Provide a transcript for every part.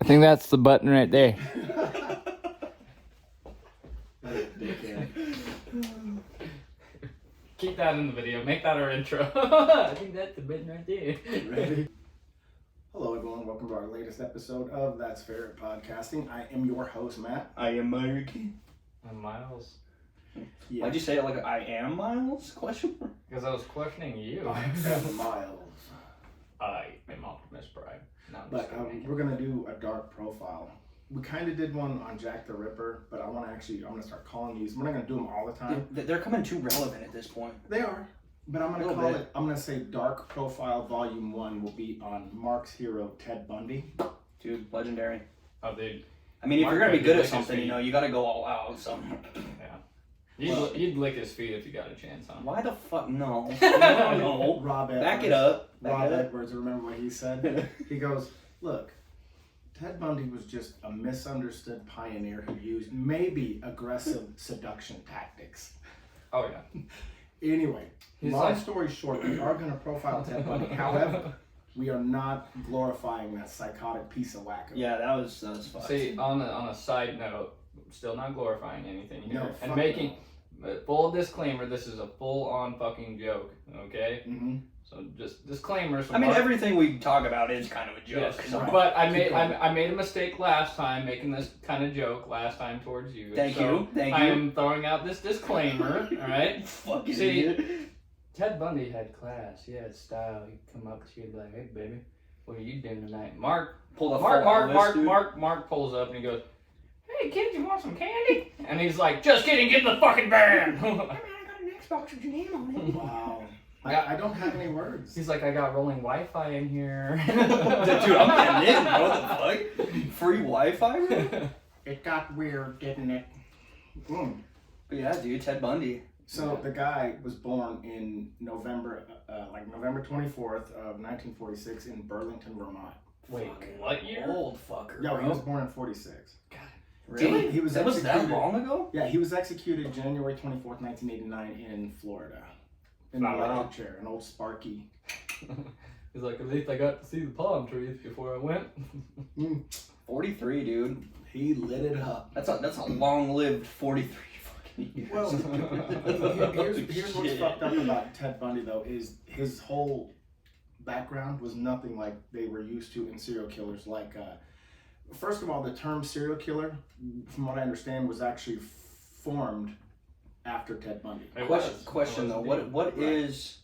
I think that's the button right there. Keep that in the video. Make that our intro. I think that's the button right there. Ready? Hello, everyone. Welcome to our latest episode of That's Fair Podcasting. I am your host, Matt. I am Mikey. I'm Myles. Yeah. Why'd you say it like I am Myles? Question mark. Because I was questioning you. I am Myles. I am Optimus Prime. No, I'm But just kidding. we're going to do a dark profile. We kind of did one on Jack the Ripper, but I'm going to start calling these. We're not going to do them all the time. They're coming too relevant at this point. They are. But I'm going to call it, I'm going to say Dark Profile Volume 1 will be on Mark's hero, Ted Bundy. Dude, legendary. Oh, dude. I mean, if Mark you're going to be would good lick at his something, feet. you got to go all out. So. Yeah. You'd lick his feet if you got a chance on him. Why the fuck? No. No. Rob Edwards. Back it up. Rob Edwards, remember what he said? He goes, look, Ted Bundy was just a misunderstood pioneer who used maybe aggressive seduction tactics. Oh, yeah. Anyway, He's long like- story short, we are going to profile Ted Bundy. However, we are not glorifying that psychotic piece of wacko. Yeah, that was fucked. See, on a side note, still not glorifying anything here. No, and fuck making full disclaimer, this is a full-on fucking joke, okay? Mm-hmm. So just disclaimers. I mean, everything we talk about is kind of a joke. Yes, So. but I Keep going. made a mistake last time making this kind of joke last time towards you. Thank So you. Thank I you. am throwing out this disclaimer, all right? Fucking See, idiot. Ted Bundy had class. He had style. He'd come up to you and be like, "Hey, baby, what are you doing tonight?" Mark Pulled a Mark pulls up and he goes, "Hey, kids, you want some candy?" And he's like, "Just kidding, get in the fucking van." I got an Xbox with your name on it. Wow. Yeah. I don't have any words. He's like, "I got rolling Wi-Fi in here." Dude, I'm getting in, bro. What the fuck? Free Wi-Fi, bro? It got weird, didn't it? Mm. But yeah, dude, Ted Bundy. So the guy was born in November 24th of 1946 in Burlington, Vermont. Wait, what year? Old fucker. Yeah, bro. he was born in 46. Really? He was that was that executed- long ago? Yeah, he was executed January 24th, 1989 in Florida. In the Wow. electric chair, an old Sparky. He's like, "At least I got to see the palm trees before I went." 43, dude. He lit it up. That's a long-lived 43 fucking years. Well, here's what's Shit. fucked up about Ted Bundy, though, is his whole background was nothing like they were used to in serial killers. Like, first of all, the term serial killer, from what I understand, was actually formed after Ted Bundy. Question though, what Right. is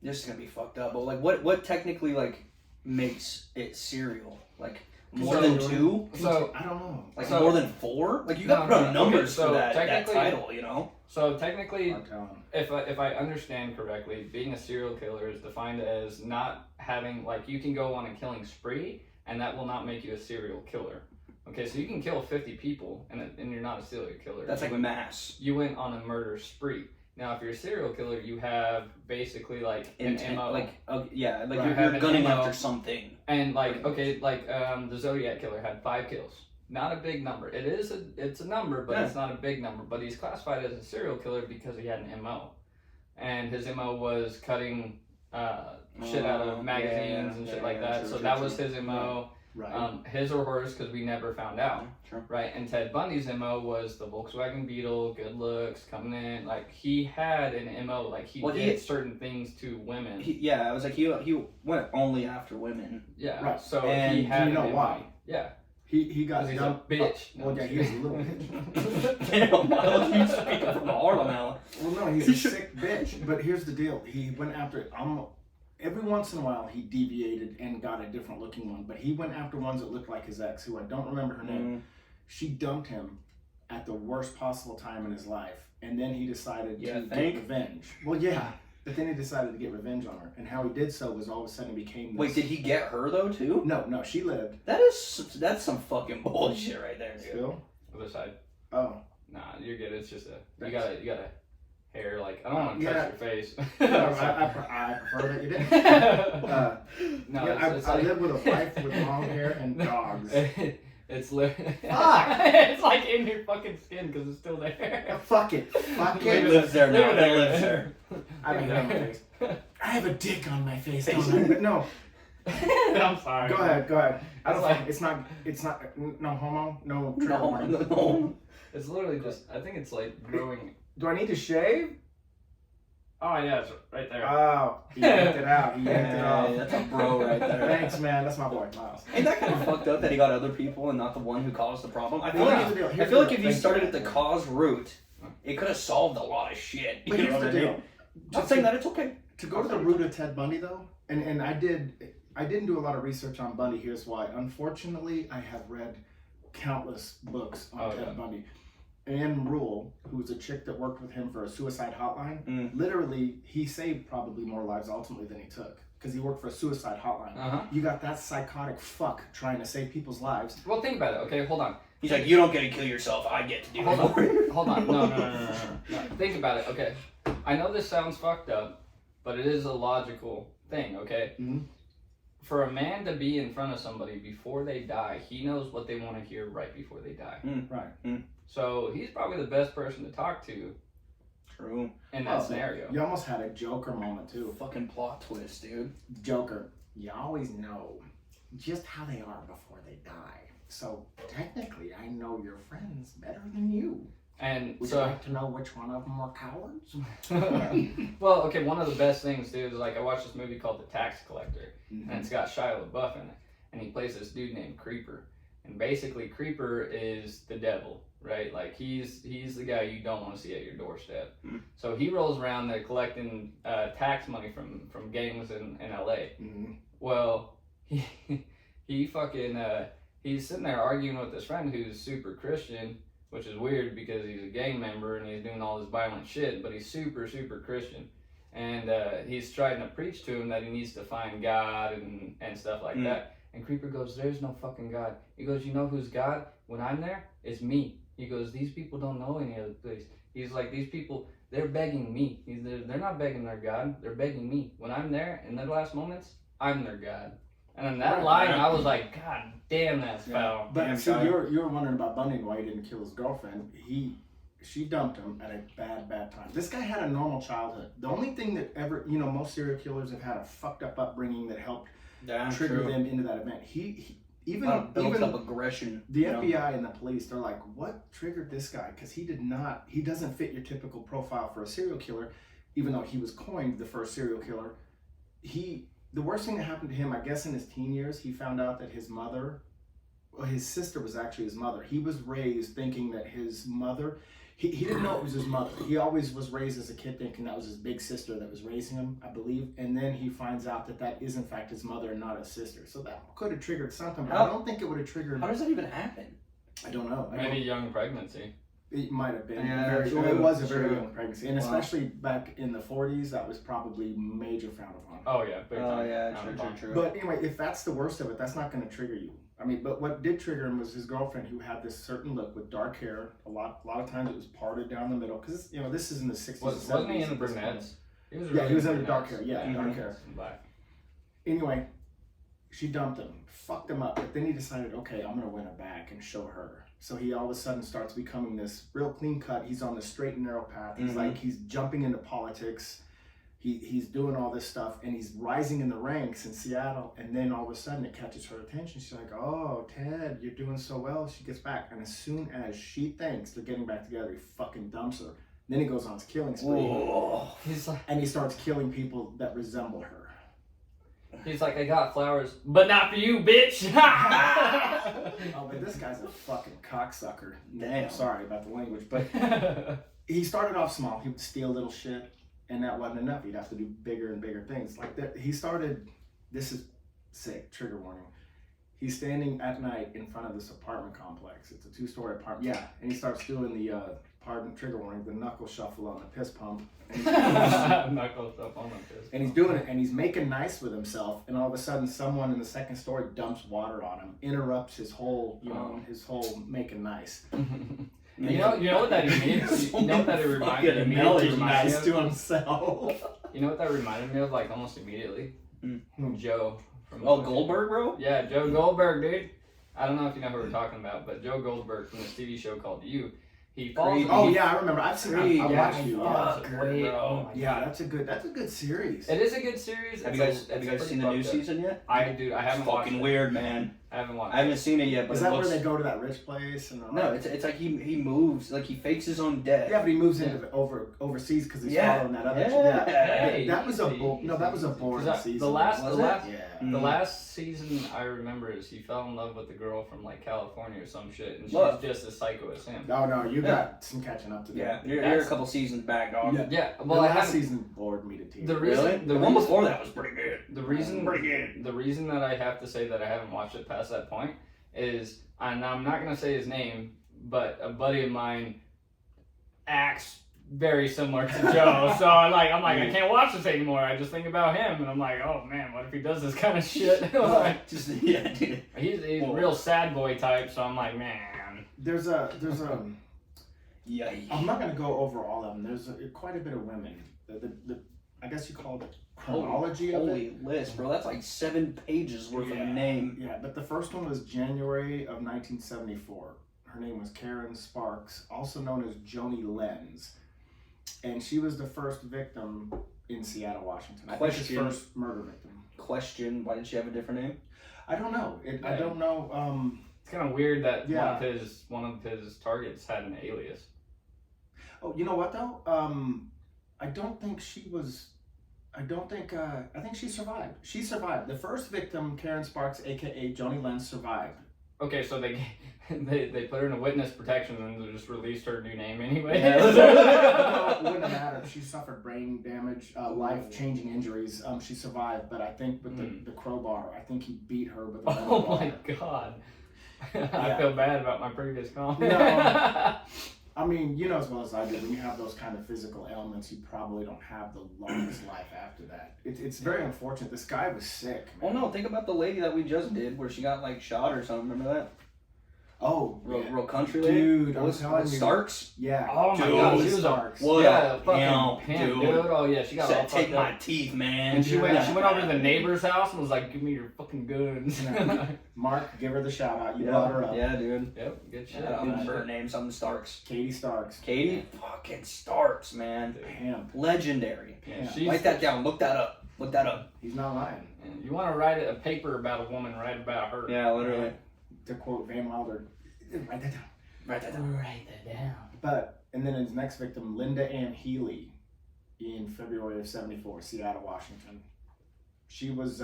this is gonna be fucked up? But like, what technically like makes it serial? Like more So- than two? So I don't know. Like So- more than four? Like you No, got to put no, on numbers okay, so for that technically- title, you know? So technically, Hard telling. if I understand correctly, being a serial killer is defined as not having, like, you can go on a killing spree, and that will not make you a serial killer. Okay, so you can kill 50 people, and you're not a serial killer. That's like mass. You went on a murder spree. Now, if you're a serial killer, you have basically like an Intent, MO. like yeah, like Right. you're Have an gunning MO. after something. And like, okay, like the Zodiac killer had 5 kills. Not a big number. It's a number, but Yeah. it's not a big number. But he's classified as a serial killer because he had an MO, and his MO was cutting shit out of magazines and shit like that. true, So true, that true. was his MO. Right. His or hers, because we never found out. Sure. Right, and Ted Bundy's MO was the Volkswagen Beetle, good looks, coming in. Like, he had an MO, like, he Well, did certain things to women. I was like he went only after women. Yeah, Right. so And he do had you know an MO. why? Yeah, He got because he's done. a bitch. No, Well, I'm yeah, just he is a kidding. little bitch. Damn, Myles, you speaking from the heart on that one. Well, no, he's a sick bitch. But here's the deal. He went after every once in a while he deviated and got a different looking one. But he went after ones that looked like his ex, who I don't remember her name. She dumped him at the worst possible time in his life. And then he decided to get revenge. Well, yeah. But then he decided to get revenge on her. And how he did so was all of a sudden became this. Wait, did he get her though too? No, she lived. That's some fucking bullshit right there, dude. Still? Other side. Oh. Nah, you're good. It's just you Thanks. got a hair, like, I don't want to Yeah. touch your face. No, I prefer that you didn't. No, Yeah, it's I like... live with a wife with long hair and dogs. It's Fuck! it's like in your fucking skin because it's still there. Fuck it. Fuck It it. lives there now. Leave it It lives there. I have a hair on my face. I have a dick on my face, don't I? But no. I'm sorry. Go ahead. I don't It's think it's not no homo, no trigger No, warning. no. It's literally just, I think it's like growing. Do I need to shave? Oh, yeah, it's right there. Oh, he yanked it out. He yanked it off. Hey, that's a bro right there. Thanks, man. That's my boy, Myles. Ain't that kind of fucked up that he got other people and not the one who caused the problem? I feel Well, like here's the deal. I Here's feel the like if deal. you Thank started you. at the cause root, it could have solved a lot of shit. But You here's know the what I mean? deal. I'm saying that it's okay. To go to the root of Ted Bundy, though, and I didn't do a lot of research on Bundy. Here's why. Unfortunately, I have read countless books on Ted Bundy. Anne Rule, who was a chick that worked with him for a suicide hotline, literally, he saved probably more lives ultimately than he took. Because he worked for a suicide hotline. Uh-huh. You got that psychotic fuck trying to save people's lives. Well, think about it. Okay, hold on. He's like, you don't get to kill yourself. I get to do Hold it for you. on. Hold on. No. Think about it. Okay. I know this sounds fucked up, but it is a logical thing, okay? Mm-hmm. For a man to be in front of somebody before they die, he knows what they want to hear right before they die. Right. So he's probably the best person to talk to True. in that scenario. You almost had a Joker moment, too. Fucking plot twist, dude. Joker, you always know just how they are before they die. So technically, I know your friends better than you. And Would so, you like to know which one of them are cowards? well, okay, one of the best things, dude, is like I watched this movie called The Tax Collector, Mm-hmm. and it's got Shia LaBeouf in it, and he plays this dude named Creeper, and basically Creeper is the devil, right? Like he's the guy you don't want to see at your doorstep. So he rolls around there collecting tax money from gangs in LA. Mm-hmm. Well, he fucking he's sitting there arguing with his friend who's super Christian, which is weird because he's a gang member and he's doing all this violent shit, but he's super Christian. And he's trying to preach to him that he needs to find God and stuff like that. And Creeper goes, there's no fucking God. He goes, you know who's God? When I'm there, it's me. He goes, these people don't know any other place. He's like, these people, they're begging me. They're not begging their God. They're begging me. When I'm there, in their last moments, I'm their God. And in that line, I was like, God damn, that's foul. But see, you were wondering about Bundy and why he didn't kill his girlfriend. She dumped him at a bad time. This guy had a normal childhood. The only thing that ever, most serial killers have had a fucked up upbringing that helped trigger them into that event. He even built up aggression. The FBI and the police, they're like, what triggered this guy? Because he doesn't fit your typical profile for a serial killer, even though he was coined the first serial killer. The worst thing that happened to him, I guess in his teen years, he found out that his sister was actually his mother. He was raised thinking that his mother, he didn't know it was his mother. He always was raised as a kid thinking that was his big sister that was raising him, I believe. And then he finds out that is in fact his mother and not his sister. So that could have triggered something, but I don't think it would have triggered. How does that even happen? I don't know. Maybe young pregnancy. It might have been. Yeah, It was a very true. young pregnancy. And especially back in the 40s, that was probably major frowned upon. Oh, yeah. Big time. Oh, yeah, Frowned upon. true. But anyway, if that's the worst of it, that's not going to trigger you. I mean, but what did trigger him was his girlfriend, who had this certain look with dark hair. A lot of times it was parted down the middle because this is in the 60s. Wasn't he in the brunettes? He was Yeah, he was under brunettes. dark hair. Yeah, dark hair. And black. Anyway, she dumped him, fucked him up. But then he decided, okay, I'm going to win her back and show her. So he all of a sudden starts becoming this real clean cut. He's on the straight and narrow path. He's he's jumping into politics. He's doing all this stuff, and he's rising in the ranks in Seattle, and then all of a sudden it catches her attention. She's like, oh, Ted, you're doing so well. She gets back, and as soon as she thinks they're getting back together, he fucking dumps her. Then he goes on his killing spree, and he starts killing people that resemble her. He's like, I got flowers, but not for you, bitch. Oh, but this guy's a fucking cocksucker. Damn. Sorry about the language, but he started off small. He would steal little shit. And that wasn't enough. He'd have to do bigger and bigger things. Like that, he started. This is sick. Trigger warning. He's standing at night in front of this apartment complex. It's a 2-story apartment. Yeah, and he starts doing the trigger warning, the knuckle shuffle on the piss pump. And Knuckles up on the piss. and he's doing it, and he's making nice with himself. And all of a sudden, someone in the second story dumps water on him, interrupts his whole, his whole making nice. You know what that means? You know what that reminded me Nice to himself. You know what that reminded me of, like, almost immediately? Joe. From Goldberg, bro? Yeah, Joe Goldberg, dude. I don't know if you know who we're talking about, but Joe Goldberg from this TV show called You. He falls. Creed. Oh yeah, I remember. I've seen. Creed, I've yeah, watched you. fuck. That's great, bro. oh my Yeah, God. that's a good series. It is a good series. Have It's you guys pretty seen the new fucked up. season yet? I haven't It's watched fucking it. weird, man. I haven't watched. I haven't seen it yet, but Is it that looks. where they go to that rich place and? No, it's like he moves, like he fakes his own death. Yeah, but he moves into overseas because he's Yeah. following that other. Yeah. Hey, that was a easy, no, that was a easy. boring 'Cause season. The last yeah. the last season I remember is he fell in love with the girl from like California or some shit, and she's Love. just as psycho as him. No, no, you Yeah. got some catching up to do. Yeah, you're a That's- couple seasons back, dog. Yeah. Yeah, The well, I last haven't. season bored me to tears. The reason, Really? the one reason- before that was pretty good. The reason, Pretty good. the reason that I have to say that I haven't watched it past that point is, and I'm not gonna say his name, but a buddy of mine acts very similar to Joe. So I'm like, I can't watch this anymore. I just think about him, and I'm like, oh man, what if he does this kind of shit? Like, Just yeah, dude. he's a real sad boy type. So I'm like, man. There's a Yikes. I'm not gonna go over all of them. There's quite a bit of women. The I guess you call it chronology of it. Holy list, bro. That's like 7 pages worth of name. Yeah, but the first one was January of 1974. Her name was Karen Sparks, also known as Joni Lenz, and she was the first victim in Seattle, Washington. I think his Question. first murder victim. Question: why did she have a different name? I don't know. I Yeah. don't know. It's kind of weird that Yeah. one of his targets had an alias. Oh, you know what though? I don't think she was. I don't think. I think she survived. She survived. The first victim, Karen Sparks, aka Joni Lenz, survived. Okay, so they put her in a witness protection and they just released her new name anyway. Yeah. No, it wouldn't matter. She suffered brain damage, life-changing injuries. She survived, but I think with the crowbar, I think he beat her with a Oh crowbar. my god. I Yeah. feel bad about my previous comment. No. I mean, you know as well as I do, when you have those kind of physical ailments, you probably don't have the longest life after that. It's very unfortunate. This guy was sick, Oh man. no, think about the lady that we just did where she got like shot or something. Remember that? Oh, Real country lady? Dude, I'm What was telling you. Starks? yeah. Oh my Dude, god, she was Starks. What yeah, a fucking pimp, dude. Oh yeah, she got all Said, take fucked my up. teeth, man. And she went Yeah. over to the neighbor's house and was like, give me your fucking guns. Yeah. Mark, give her the shout out. You Yeah, brought her up. yeah, dude. Yep, good shit. I don't good remember her shit. name. Something Starks. Katie Starks. Katie fucking Starks, man. Pimp. Legendary. Yeah, Yeah. she's, Write that down. Look that up. Look that up. He's not lying. You want to write a paper about a woman, write about her. Yeah, literally. To quote Van Wilder, write that down. Write that down. Write that down. But, and then his next victim, Linda Ann Healy, in February of 74, Seattle, Washington. She was,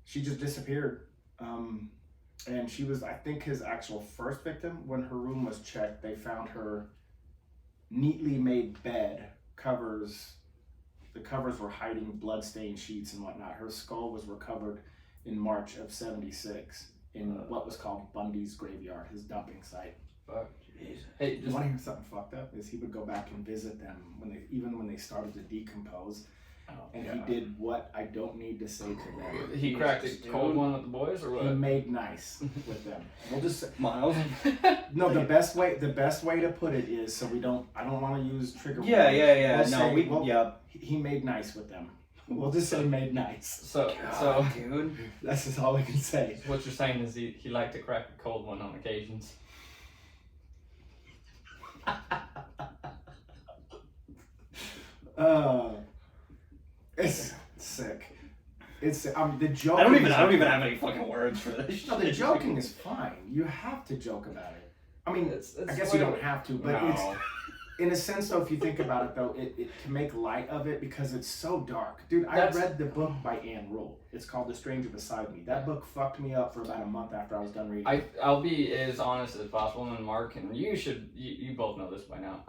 she just disappeared. And she was, I think, his actual first victim. When her room was checked, they found her neatly made bed, the covers were hiding bloodstained sheets and whatnot. Her skull was recovered in March of 76 in what was called Bundy's graveyard, his dumping site. Fuck. Jeez. Hey, You just, want to hear something fucked up? Is he would go back and visit them when they started to decompose, and God. he did what I don't need to say to them. He cracked a Jesus, cold dude. one with the boys, or He what? made nice with them. We'll just say, Myles. no. The best way to put it is so I don't want to use trigger. Yeah, words. yeah, yeah. We'll No, say- we. we'll- Yeah. He made nice with them. We'll just say made nice. So God, dude. That's just all we can say. what you're saying is he liked to crack a cold one on occasions. It's sick. It's the joke. I don't even have any fucking words for this. No, the joking is fine. You have to joke about it. I mean, It's I guess the you way- don't have to, but No. it's in a sense though. If you think about it though, it to make light of it because it's so dark, dude. I That's- read the book by Anne Rule. It's called The Stranger Beside Me. That book fucked me up for about a month after I was done reading. I'll be as honest as possible, and Mark, and you both know this by now.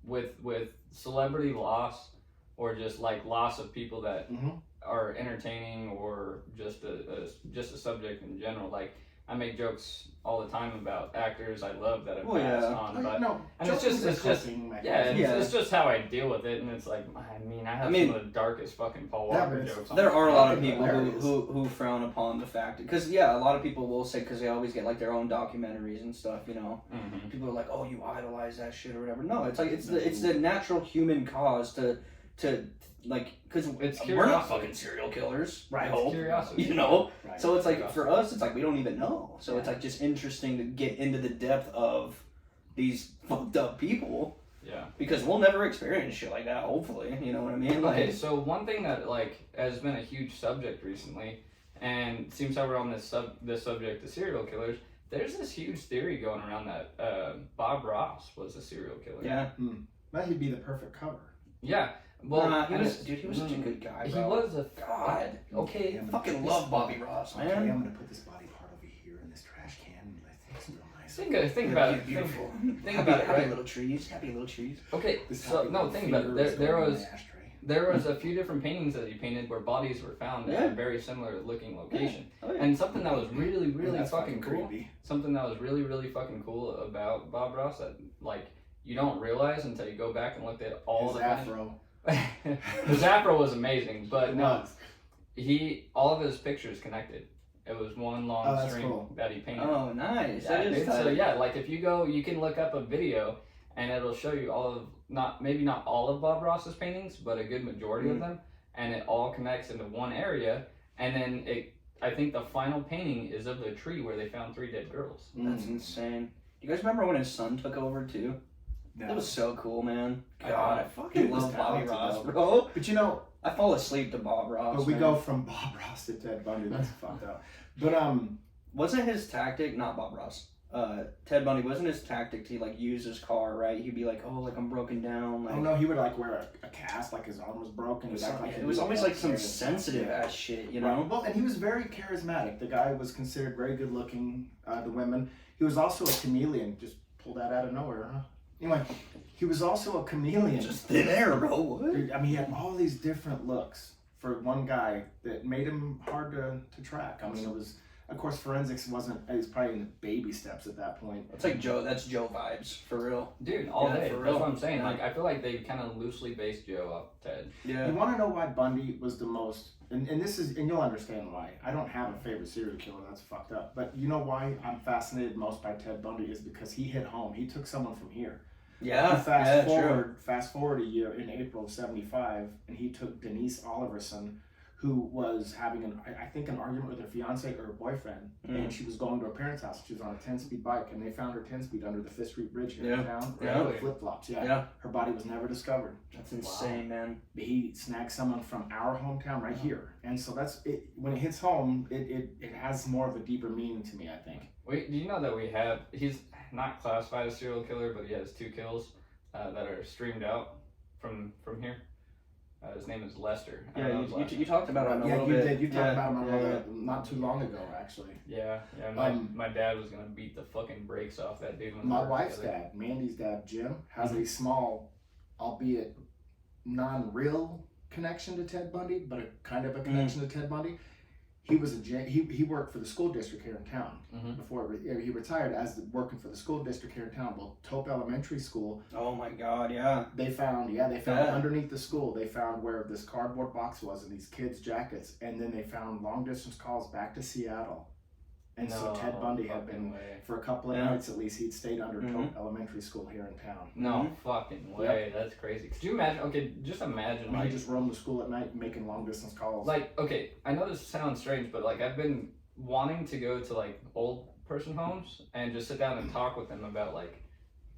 With celebrity loss, or just like loss of people that Mhm. are entertaining, or just a subject in general. Like I make jokes all the time about actors I love that have Oh, yeah. passed on, but no, and it's joking's just- a it's just- coping yeah, mechanism. Yeah. it's just how I deal with it, and it's like I have some of the darkest fucking Paul Yeah, Walker but it's- jokes. on There my are a lot of fucking people hilarious. who frown upon the fact because a lot of people will say because they always get like their own documentaries and stuff. Mhm. People are like, oh, you idolize that shit or whatever. No, it's like it's the natural human cause to like because It's we're not curiosity. fucking serial killers, Right. I It's hope. curiosity. Right. So it's like for us, it's like we don't even know. So it's Yeah. like just interesting to get into the depth of these fucked up people. Yeah. Because we'll never experience shit like that, hopefully. You know what I mean? Like, Okay, so one thing that like has been a huge subject recently, and seems how we're on this subject of serial killers. There's this huge theory going around that Bob Ross was a serial killer. yeah. That he'd be the perfect cover. Yeah. Well, he was such a good guy, bro. He was a God. Okay. I fucking love Bobby Ross, man. Okay, I'm gonna put this body part over here in this trash can. I think it's real nice. Think about it. Beautiful. Think about it. Happy Right? little trees. Happy little trees. Okay. So no, think about it. There was a few different paintings that he painted where bodies were found at a very similar looking location. Yeah. Oh, yeah. And something that was really, really that's fucking cool. creepy. Something that was really, really fucking cool about Bob Ross that like you don't realize until you go back and look at all His the afro. His afro was amazing, but It no, was. all of his pictures connected. It was one long that's string cool. that he painted. Oh, nice. Yeah, That is dude, so tight. yeah, like if you go, you can look up a video and it'll show you all of maybe not all of Bob Ross's paintings, but a good majority of them, and it all connects into one area. And then I think the final painting is of the tree where they found 3 dead girls. That's insane. You guys remember when his son took over too? No. That was so cool, man. I God, I He fucking was love Bobby talented, Ross, though. bro. But you know, I fall asleep to Bob Ross. but we man. go from Bob Ross to Ted Bundy. That's fucked up. But Wasn't his tactic not Bob Ross? Ted Bundy wasn't his tactic to like use his car, right? He'd be like, "Oh, like I'm broken down." Like, oh no, he would like wear a cast, like his arm was broken. He'd act like it was always like some upstairs. sensitive Yeah. ass shit, you know? Well, and he was very charismatic. The guy was considered very good looking. The women. He was also a chameleon. Just pulled that out of nowhere, huh? Anyway, he was also a chameleon. Just thin air, bro. What? Dude, I mean, he had all these different looks for one guy that made him hard to track. I mean, it was, of course, forensics wasn't, it was probably in the baby steps at that point. It's like Joe. That's Joe vibes for real. Dude, all Yeah, day. for That's real. what I'm saying. Yeah. Like I feel like they kind of loosely based Joe off Ted. Yeah. You want to know why Bundy was the most, and this is, and you'll understand why. I don't have a favorite serial killer, that's fucked up. But you know why I'm fascinated most by Ted Bundy is because he hit home. He took someone from here. Yeah. You fast forward a year in April of '75, and he took Denise Oliverson, who was having I think an argument with her fiance or her boyfriend, and she was going to her parents' house. She was on a 10-speed bike, and they found her 10-speed under the Fifth Street Bridge here in town. Yeah. Flip flops. Yeah. Yeah. Her body was never discovered. That's insane, man. He snagged someone from our hometown right here, and so that's it. When it hits home, it has more of a deeper meaning to me, I think. Do you know that he's not classified as serial killer, but he has 2 kills that are streamed out from here. His name is Lester. I Yeah, don't know his last you talked about him a Yeah, little you bit. did. You talked about him yeah. not too long ago, actually. Yeah. My dad was gonna beat the fucking brakes off that dude. When My they were wife's together. dad, Mandy's dad, Jim, has a small, albeit non-real connection to Ted Bundy, but a kind of a connection to Ted Bundy. He was he worked for the school district here in town before he retired as working for the school district here in town. Well, Tope Elementary School. Oh my God, yeah. They found underneath the school. They found where this cardboard box was and these kids' jackets, and then they found long distance calls back to Seattle. And so Ted Bundy had been for a couple of nights at least. He'd stayed under Tope Elementary School here in town. No fucking way. That's crazy. Could you imagine? Okay, just imagine. I mean, he just roamed the school at night making long distance calls. Like, okay, I know this sounds strange, but like I've been wanting to go to like old person homes and just sit down and talk with them about like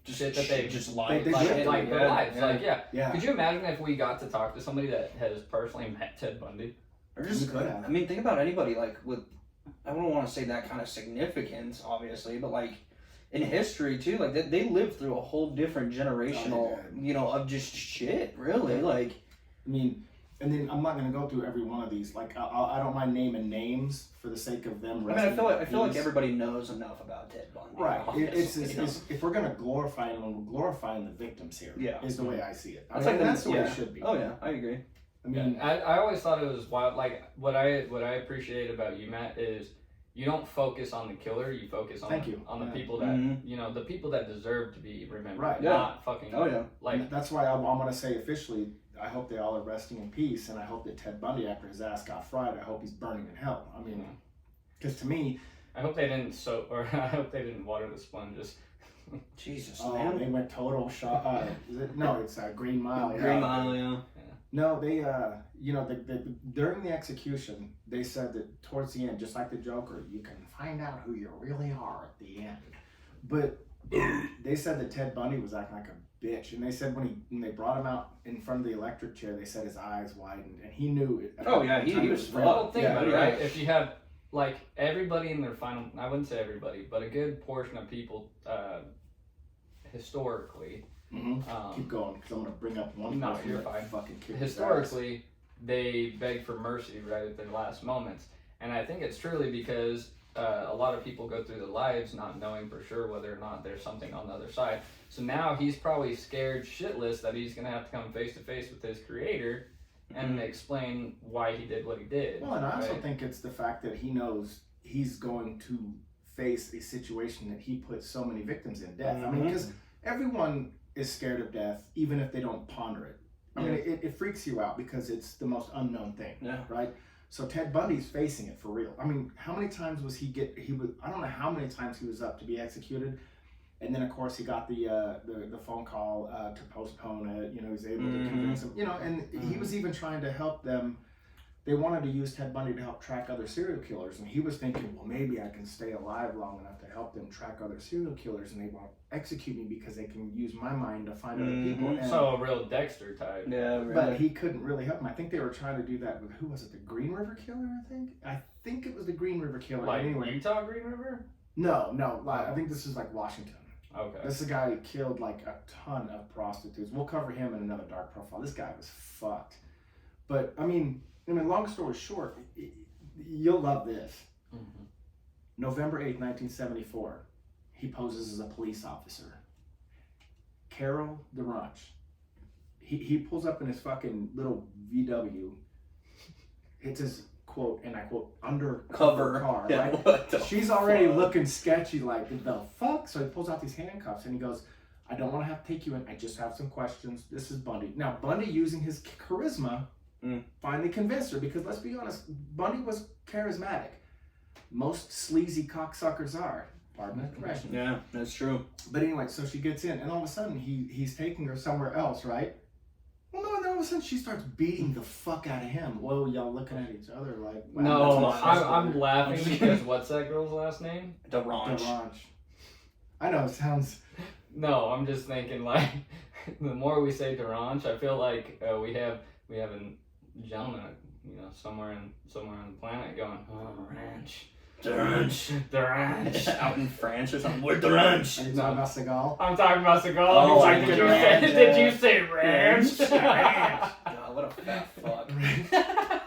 shit that they just life. life. like their lives. Like, yeah. Could you imagine if we got to talk to somebody that has personally met Ted Bundy? Or just, could have. I mean, think about anybody like with, I don't want to say that kind of significance, obviously, but like in history too, like they lived through a whole different generational, you know, of just shit, really. Like, I mean, and then I'm not gonna go through every one of these. Like, I don't mind naming names for the sake of them. I mean, I feel like everybody knows enough about Ted Bundy. Right. Obviously, It's if we're gonna glorify him, we're glorifying the victims here. Yeah. Is the way I see it. That's That's the way it should be. Oh yeah, I agree. I mean, I always thought it was wild. Like what I appreciate about you, Matt, is you don't focus on the killer. You focus on the people that you know, the people that deserve to be remembered. Right. Not fucking. Oh yeah. Like that's why I'm gonna say officially. I hope they all are resting in peace, and I hope that Ted Bundy, after his ass got fried, I hope he's burning in hell. I mean, because to me, I hope they didn't I hope they didn't water the sponges. Jesus, man. They went total shot. It's Green Mile. Yeah. Green Mile, yeah. No, they, you know, during the execution, they said that towards the end, just like the Joker, you can find out who you really are at the end. But They said that Ted Bundy was acting like a bitch, and they said when they brought him out in front of the electric chair, they said his eyes widened, and he knew it. Oh, yeah, he was real. Well, think about it, yeah. right? If you have, like, everybody in their final, I wouldn't say everybody, but a good portion of people, historically, Keep going, because I'm going to bring up one No, person you're that fine. fucking kicked his ass. historically, they beg for mercy right at their last moments. And I think it's truly because a lot of people go through their lives not knowing for sure whether or not there's something on the other side. So now he's probably scared shitless that he's going to have to come face to face with his creator and explain why he did what he did. Well, and I also right? think it's the fact that he knows he's going to face a situation that he put so many victims in death. I mean, because everyone is scared of death, even if they don't ponder it. I mean, it freaks you out because it's the most unknown thing, right? So Ted Bundy's facing it for real. I mean, how many times was I don't know how many times he was up to be executed. And then, of course, he got the phone call to postpone it. You know, he was able to convince him. You know, and he was even trying to help them. They wanted to use Ted Bundy to help track other serial killers. And he was thinking, well, maybe I can stay alive long enough to help them track other serial killers. And they won't execute me because they can use my mind to find other people. And, So a real Dexter type. Yeah, really. but he couldn't really help him. I think they were trying to do that with, who was it, the Green River Killer, I think it was the Green River Killer. Like anyway. Utah Green River? No, I think this is like Washington. Okay. This is a guy who killed like a ton of prostitutes. We'll cover him in another dark profile. This guy was fucked. But I mean, long story short, you'll love this. November 8th, 1974, he poses as a police officer. Carol DeRanch. He pulls up in his fucking little VW. It's his quote, and I quote, undercover car, right? What the She's already looking sketchy, like, the fuck? So he pulls out these handcuffs and he goes, I don't want to have to take you in. I just have some questions. This is Bundy. Now, Bundy, using his charisma, finally convinced her, because let's be honest, Bundy was charismatic. Most sleazy cocksuckers are. Pardon the expression. Yeah, that's true. But anyway, so she gets in, and all of a sudden, he's taking her somewhere else, right? Well, no, and then all of a sudden, she starts beating the fuck out of him. Whoa, y'all looking at each other like... Wow, No, that's I'm laughing because what's that girl's last name? DeRanch. I know, it sounds... No, I'm just thinking, like, the more we say DeRanch, I feel like we have a gentleman, you know, somewhere on the planet going, oh, ranch. DeRanch. Out in France or something. We're DeRanch. Are you talking about Seagal? I'm talking about Seagal. Oh, He's like, DeRanch, did you say ranch? God, what a fat fuck.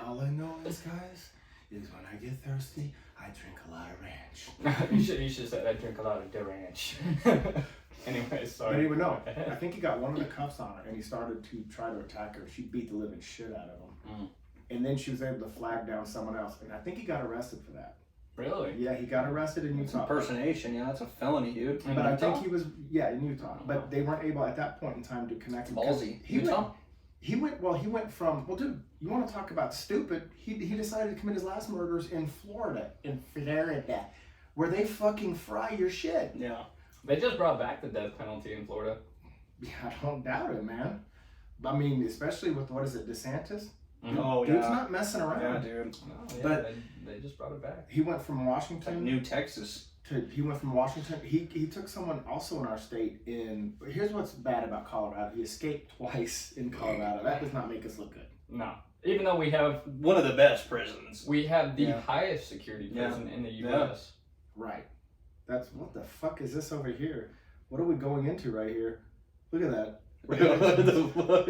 All I know is, guys, is when I get thirsty, I drink a lot of ranch. you should say I drink a lot of DeRanch. Anyway, sorry. But anyway, no, I think he got one of the cuffs on her, and he started to try to attack her. She beat the living shit out of him. And then she was able to flag down someone else, and I think he got arrested for that. Really? Yeah, he got arrested in Utah. Impersonation, yeah, that's a felony, dude. But I think he was, in Utah. But they weren't able at that point in time to connect him. Ballsy. Utah? He went from, well, dude, you want to talk about stupid? He decided to commit his last murders in Florida. Where they fucking fry your shit. Yeah. They just brought back the death penalty in Florida. Yeah, I don't doubt it, man. I mean, especially with, what is it, DeSantis? Oh, Dude's not messing around. Yeah, dude. No, yeah, But they just brought it back. he went from Washington Like New Texas. he went from Washington. He took someone also in our state in. Here's what's bad about Colorado. He escaped twice in Colorado. That does not make us look good. No. Even though we have One of the best prisons. the highest security Yeah. prison in the U.S. Right. That's what the fuck is this over here? What are we going into right here? Look at that. What the fuck?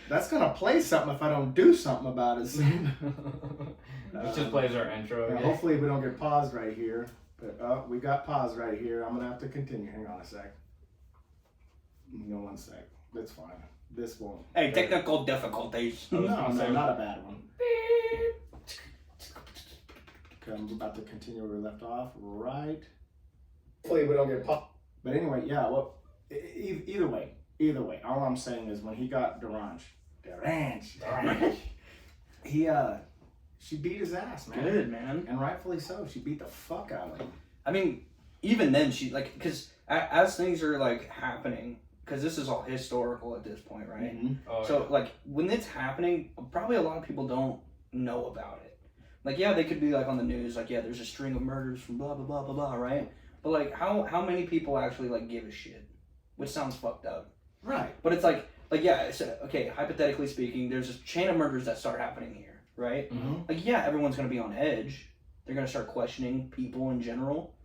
That's gonna play something if I don't do something about it. It just plays our intro. Now, again. hopefully we don't get paused right here. But we got paused right here. I'm gonna have to continue. Hang on a sec. No, 1 sec. That's fine. This won't. Hey, technical difficulties. No, not a bad one. Okay, I'm about to continue where we left off. Right. Hopefully we don't get paused. But anyway, yeah. Well, either way, all I'm saying is when he got DeRanch, she beat his ass, man. Good, man. And rightfully so. She beat the fuck out of him. I mean, even then, she, like, because as things are, like, happening, because this is all historical at this point, right? Mm-hmm. Oh, So, like, when it's happening, probably a lot of people don't know about it. Like, yeah, they could be, like, on the news, like, yeah, there's a string of murders from blah, blah, blah, blah, blah, right? But like, how many people actually like give a shit? Which sounds fucked up. Right. But it's like yeah. So, okay, hypothetically speaking, there's a chain of murders that start happening here, right? Mm-hmm. Like, yeah, everyone's gonna be on edge. They're gonna start questioning people in general.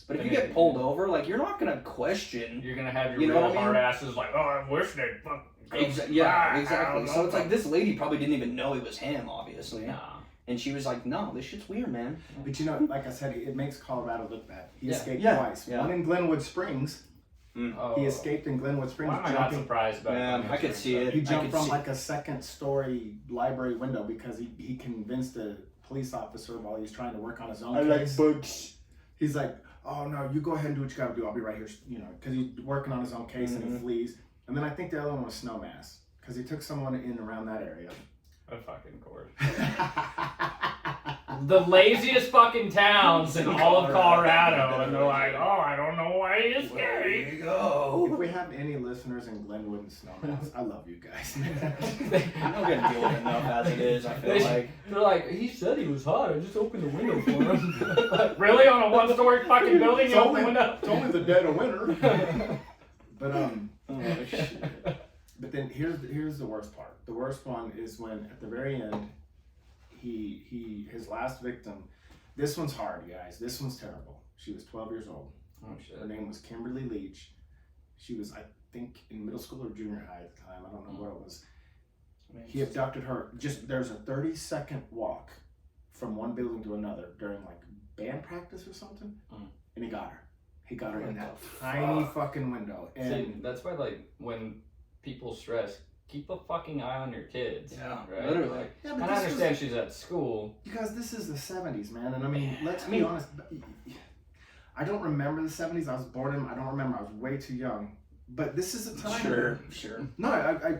But if you get pulled over, like, you're not gonna question. You're gonna have your You know real what I mean? hard asses like, oh, I wish they'd fucking. Yeah, exactly. So it's like this lady probably didn't even know it was him, obviously. Nah. And she was like, no, this shit's weird, man. But you know, like I said, it makes Colorado look bad. He escaped Yeah. twice. Yeah. One in Glenwood Springs. Oh. He escaped in Glenwood Springs. Why am I not surprised about Yeah, that? I could see it. He I jumped could from see- like a second-story library window because he convinced a police officer while he was trying to work on his own case. books. He's like, oh no, you go ahead and do what you gotta do. I'll be right here, you know, because he's working on his own case and he flees. And then I think the other one was Snowmass because he took someone in around that area. Of fucking course. The laziest fucking towns in all of Colorado, and they're like, oh, I don't know why he escaped. you go. If we have any listeners in Glenwood and Snowmass, I love you guys, man. I'm not gonna deal with it enough as it is, I feel like. They're like, he said he was hot. I just opened the window for him. Really? On a one-story fucking building, you open the window? It's only the dead of winter. But Oh, shit. but then here's the worst part. The worst one is when at the very end, his last victim. This one's hard, guys. This one's terrible. She was 12 years old. Oh shit. Her name was Kimberly Leach. She was, I think, in middle school or junior high at the time. I don't know what it was. He abducted her. There's a 30-second walk from one building to another during like band practice or something, and he got her. He got her in that tiny fucking window. And see, that's why, like, when people stress, keep a fucking eye on your kids. Yeah, right? literally. Like, yeah, and but I this understand she's at school. you guys, this is the 70s, man. And I mean, let's be honest. I don't remember the 70s. I was born in. I don't remember. I was way too young. But this is a time. Sure. No,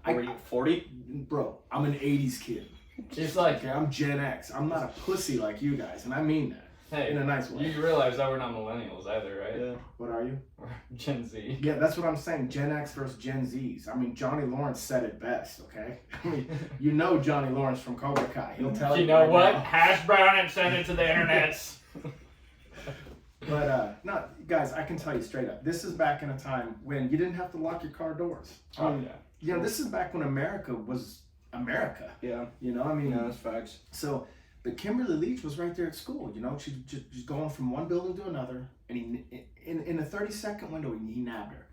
Were you 40? Bro, I'm an 80s kid. She's like, Okay, I'm Gen X. I'm not a pussy like you guys, and I mean that hey, in a nice way. you realize that we're not millennials either, right? Yeah. What are you? We're Gen Z. Yeah, that's what I'm saying. Gen X versus Gen Zs. I mean, Johnny Lawrence said it best. Okay, I mean, you know Johnny Lawrence from Cobra Kai. He'll tell you. You know right what? now. Hash brown and send it to the internets. But no, guys, I can tell you straight up. This is back in a time when you didn't have to lock your car doors. Oh yeah. You know, this is back when America was America. Yeah. You know, I mean, Yeah, that's facts. so. But Kimberly Leach was right there at school. You know, she's just going from one building to another, and he in a 30-second window he nabbed her.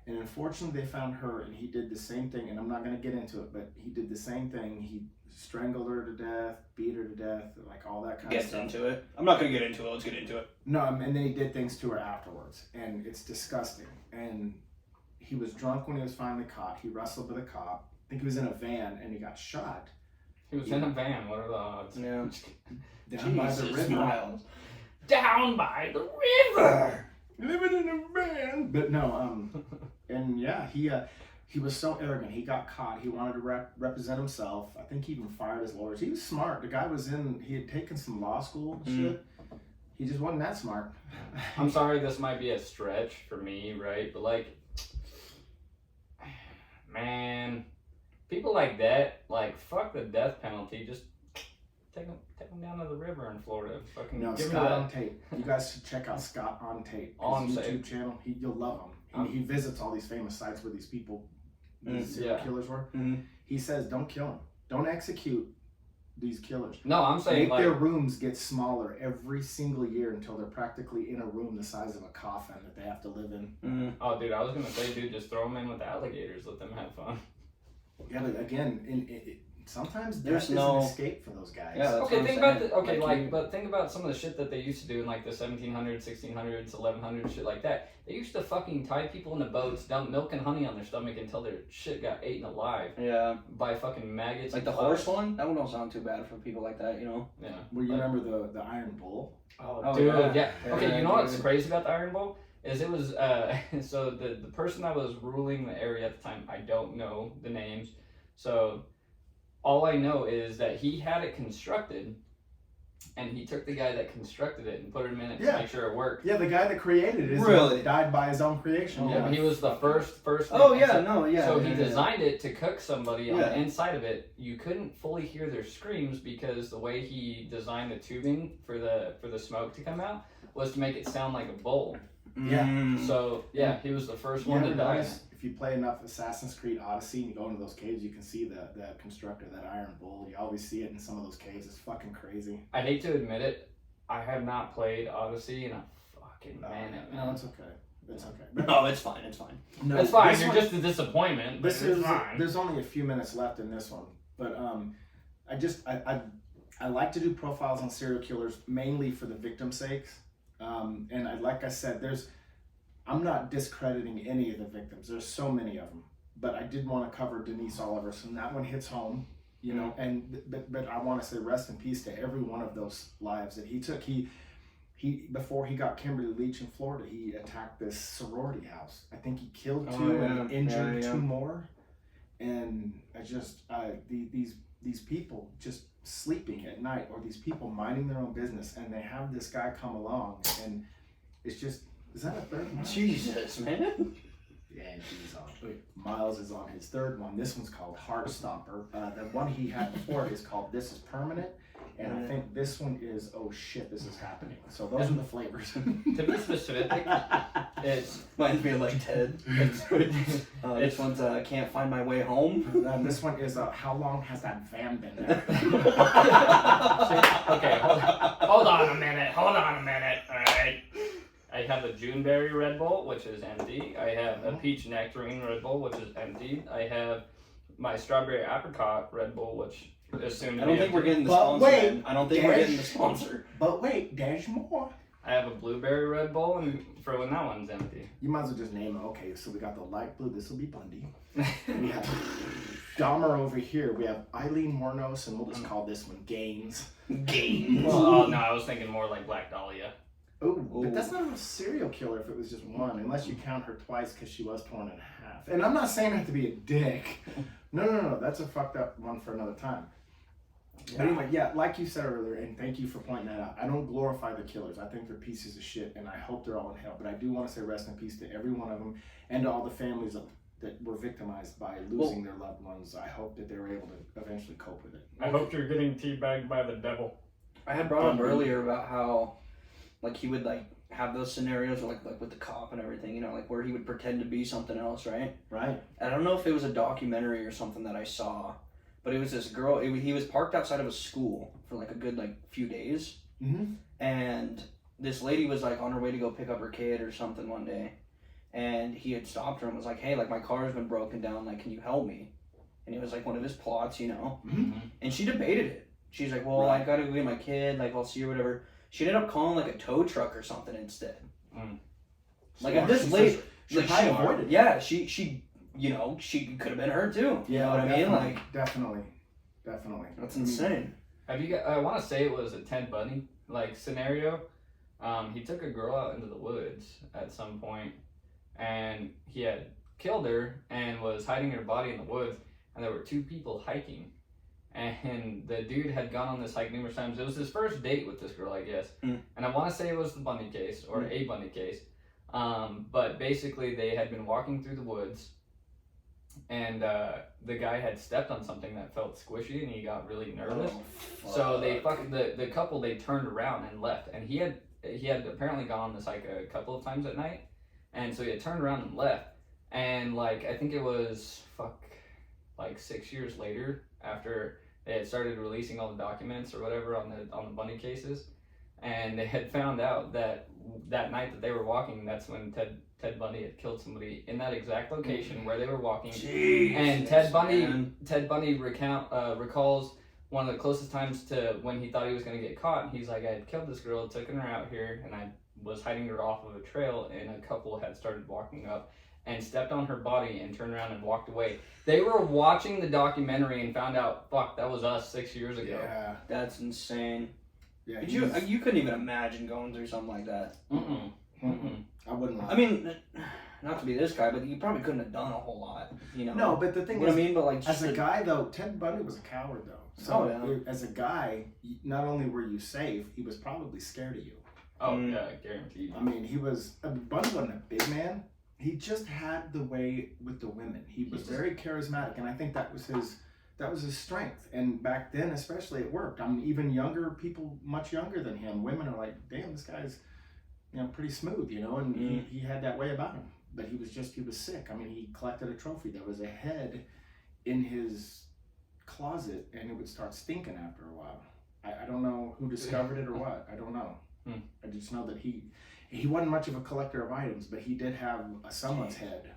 And unfortunately, they found her, and he did the same thing. And I'm not going to get into it, but he did the same thing. He strangled her to death, beat her to death, like all that kind of Gets stuff. into it. I'm not gonna get into it. Let's get into it. No, and then he did things to her afterwards, and it's disgusting. And he was drunk when he was finally caught. He wrestled with a cop. I think he was in a van, and he got shot He was in a van. What are the odds? Yeah. down by the river. Myles. Down by the river. Living in a van. But no, and yeah, he was so arrogant. He got caught. He wanted to represent himself. I think he even fired his lawyers. He was smart. The guy he had taken some law school and shit. He just wasn't that smart. I'm sorry, this might be a stretch for me, right? But like, man, people like that, like, fuck the death penalty. Just take them down to the river in Florida. Fucking No, give me Scott on that. Tape. You guys should check out Scott on Tape. On His Tape. YouTube channel. You'll love him. He visits all these famous sites where these people, these serial Yeah. killers were. Mhm. He says, don't kill them. Don't execute these killers. No, I'm saying Make like, their rooms get smaller every single year until they're practically in a room the size of a coffin that they have to live in. oh, dude, I was gonna say, dude, just throw them in with the alligators. Let them have fun. Yeah, but again, sometimes There's death no- is an escape for those guys. Yeah, that's Okay, what I'm think about saying. the, okay, Like, like, but think about some of the shit that they used to do in like the 1700s, 1600s, 1100s, shit like that. They used to fucking tie people into boats, dump milk and honey on their stomach until their shit got eaten alive Yeah. by fucking maggots. Like and the flies. horse one? That one don't sound too bad for people like that, you know? Yeah. Well, you Like- remember the Iron Bull? Oh, dude, yeah. Yeah, Okay, you know what's dude. crazy about the Iron Bowl? Is it was, so the person that was ruling the area at the time, I don't know the names. So all I know is that he had it constructed, and he took the guy that constructed it and put him in it Yeah. to make sure it worked. Yeah, the guy that created it is Really? died by his own creation. Yeah, but he was the first. Oh, thing. yeah, So- no, yeah. So yeah, he yeah. designed it to cook somebody on Yeah. the inside of it. You couldn't fully hear their screams because the way he designed the tubing for the smoke to come out. was to make it sound like a bowl. Yeah. So yeah, he was the first one to die. If you play enough Assassin's Creed Odyssey and you go into those caves, you can see the constructor, that iron bull. You always see it in some of those caves. It's fucking crazy. I hate to admit it, I have not played Odyssey in a fucking minute. No, it's okay. It's okay. But No, it's fine. It's fine. no, It's fine. this You're one- just a disappointment. But it's fine. There's only a few minutes left in this one, but I like to do profiles on serial killers mainly for the victim's sakes, and like I said, I'm not discrediting any of the victims. There's so many of them, but I did want to cover Denise Oliver, so that one hits home, you know. And but I want to say rest in peace to every one of those lives that he took. He before he got Kimberly Leach in Florida, he attacked this sorority house. I think he killed two and injured two more. And I just these people just sleeping at night, or these people minding their own business, and they have this guy come along, and it's just, is that a third one? Jesus, man. Yeah, he's on. Myles is on his third one. This one's called Heartstopper. The one he had before is called This Is Permanent. And I think this one is, oh shit, this is happening. So those are the flavors. To be specific, it's Reminds me of like Ted. This one's Can't Find My Way Home. And this one is, how long has that van been there? okay. Hold on a minute. All right. I have a Juneberry Red Bull, which is empty. I have a Peach Nectarine Red Bull, which is empty. I have my Strawberry Apricot Red Bull, which is soon to I don't be think we're empty. getting the But sponsor. wait, man. I don't think we're getting the sponsor. But wait, there's more. I have a Blueberry Red Bull, and for when that one's empty. You might as well just name it. Okay, so we got the light blue. This will be Bundy. We have Dahmer over here. We have Eileen Mornos, and we'll just call this one Gaines. Games. Well, no, I was thinking more like Black Dahlia. Oh, but that's not a serial killer if it was just one, unless you count her twice because she was torn in half. And I'm not saying that to be a dick. No. That's a fucked up one for another time. But anyway, yeah, like you said earlier, and thank you for pointing that out, I don't glorify the killers. I think they're pieces of shit, and I hope they're all in hell. But I do want to say rest in peace to every one of them, and to all the families that were victimized by losing their loved ones. I hope that they were able to eventually cope with it. I hope you're getting teabagged by the devil. I had brought up earlier about how, like, he would like have those scenarios, like with the cop and everything, you know, like where he would pretend to be something else, right? Right. I don't know if it was a documentary or something that I saw, but it was this girl. He was parked outside of a school for like a good few days, and this lady was like on her way to go pick up her kid or something one day, and he had stopped her and was like, "Hey, like my car's been broken down. Like, can you help me?" And it was like one of his plots, you know. And she debated it. She's like, "Well, I gotta go get my kid. Like, I'll see you or whatever." She ended up calling like a tow truck or something instead. Like at this late, she probably avoided. Yeah, she, you know, she could have been her too. You know what I mean? Like, definitely. that's insane. Have you got? I want to say it was a Ted Bundy like scenario. He took a girl out into the woods at some point, and he had killed her and was hiding her body in the woods. And there were two people hiking, and the dude had gone on this hike numerous times. It was his first date with this girl, I guess. And I want to say it was the Bundy case or a Bundy case. But basically, they had been walking through the woods, and the guy had stepped on something that felt squishy, and he got really nervous. So they the couple, they turned around and left, and he had apparently gone on this hike a couple of times at night, and so he had turned around and left, and like I think it was 6 years later, after they had started releasing all the documents or whatever on the Bundy cases, and they had found out that night that they were walking, that's when Ted Bundy had killed somebody in that exact location where they were walking. Jeez, and Ted Bundy recalls one of the closest times to when he thought he was going to get caught, and he's like, I had killed this girl, taken her out here, and I was hiding her off of a trail, and a couple had started walking up and stepped on her body and turned around and walked away. They were watching the documentary and found out, fuck, that was us 6 years ago. Yeah. That's insane. Yeah. You couldn't even imagine going through something like that. I wouldn't lie. I mean, not to be this guy, but you probably couldn't have done a whole lot, you know. No, but the thing is, is, I mean, but like as a guy though, Ted Bundy was a coward though. So as a guy, not only were you safe, he was probably scared of you. Oh yeah, guaranteed. I mean, Bundy wasn't a big man. He just had the way with the women. He was very charismatic, and I think that was his strength. And back then, especially, it worked. I mean, even younger people, much younger than him, women are like, damn, this guy's pretty smooth, and he had that way about him. But he was sick. I mean, he collected a trophy. There was a head in his closet, and it would start stinking after a while. I don't know who discovered it or what. I don't know. I just know that he wasn't much of a collector of items, but he did have someone's head.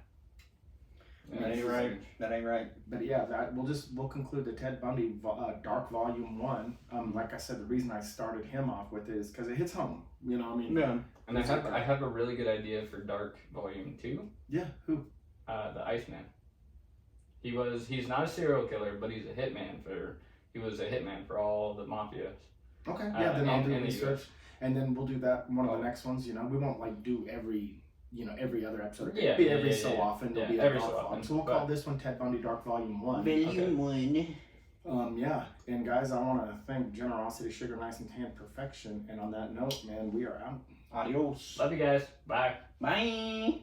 That ain't right. That ain't right. But yeah, we'll conclude the Ted Bundy Dark Volume 1. Like I said, the reason I started him off with it is because it hits home. Yeah. And I have a really good idea for Dark Volume 2. Yeah, who? The Iceman. He's not a serial killer, but he was a hitman for all the mafias. Okay, yeah, then I'll do in research. And then we'll do that one of the next ones, We won't like do every other episode. It'll be every so often. There'll be a dark volume. So we'll call this one Ted Bundy Dark Volume 1. Volume 1. Yeah. And guys, I want to thank Generosity, Sugar, Nice and Tan, Perfection. And on that note, man, we are out. Adios. Love you guys. Bye. Bye.